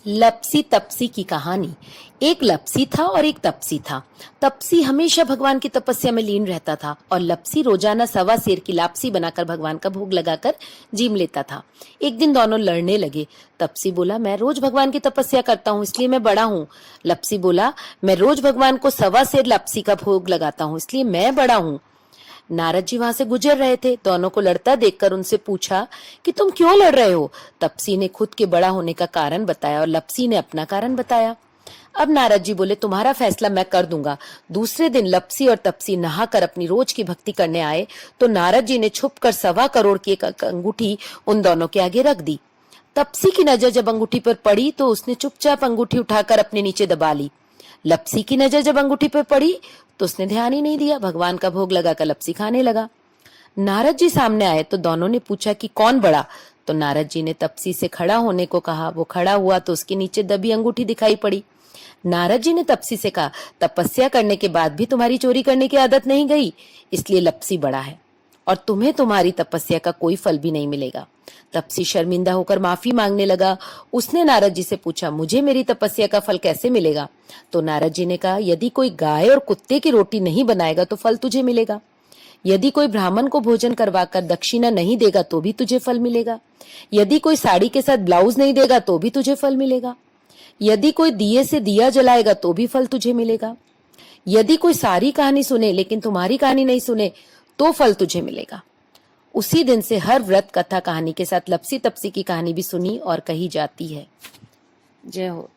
लपसी तपसी की कहानी। एक लपसी था और एक तपसी था। तपसी हमेशा भगवान की तपस्या में लीन रहता था और लपसी रोजाना सवा सेर की लापसी बनाकर भगवान का भोग लगाकर जीम लेता था। एक दिन दोनों लड़ने लगे। तपसी बोला, मैं रोज भगवान की तपस्या करता हूँ इसलिए मैं बड़ा हूँ। लपसी बोला, मैं रोज भगवान को सवा सेर लापसी का भोग लगाता हूँ इसलिए मैं बड़ा हूँ। नारद जी वहां से गुजर रहे थे। दोनों को लड़ता देखकर उनसे पूछा कि तुम क्यों लड़ रहे हो। तपसी ने खुद के बड़ा होने का कारण बताया और लपसी ने अपना कारण बताया। अब नारद जी बोले, तुम्हारा फैसला मैं कर दूंगा। दूसरे दिन लपसी और तपसी नहाकर अपनी रोज की भक्ति करने आए तो नारद जी ने छुपकर 1.25 करोड़ की एक अंगूठी उन दोनों के आगे रख दी। तपसी की नजर जब अंगूठी पर पड़ी तो उसने चुपचाप अंगूठी उठाकर अपने नीचे दबा ली। लपसी की नजर जब अंगूठी पर पड़ी तो उसने ध्यान ही नहीं दिया। भगवान का भोग लगाकर लपसी खाने लगा। नारद जी सामने आए तो दोनों ने पूछा कि कौन बड़ा। तो नारद जी ने तपसी से खड़ा होने को कहा। वो खड़ा हुआ तो उसके नीचे दबी अंगूठी दिखाई पड़ी। नारद जी ने तपसी से कहा, तपस्या करने के बाद भी तुम्हारी चोरी करने की आदत नहीं गई, इसलिए लपसी बड़ा है और तुम्हें तुम्हारी तपस्या का कोई फल भी नहीं मिलेगा। तपसी शर्मिंदा होकर माफी मांगने लगा। उसने नारद जी से पूछा, मुझे मेरी तपस्या का फल कैसे मिलेगा। तो नारद जी ने कहा, यदि कोई गाय और कुत्ते की रोटी नहीं बनाएगा तो फल तुझे मिलेगा। यदि कोई ब्राह्मण को भोजन करवाकर दक्षिणा नहीं देगा तो भी तुझे फल मिलेगा। यदि कोई साड़ी के साथ ब्लाउज नहीं देगा तो भी तुझे फल मिलेगा। यदि कोई दिए से दिया जलाएगा तो भी फल तुझे मिलेगा। यदि कोई सारी कहानी सुने लेकिन तुम्हारी कहानी नहीं सुने तो फल तुझे मिलेगा। उसी दिन से हर व्रत कथा कहानी के साथ लपसी तपसी की कहानी भी सुनी और कही जाती है। जय हो।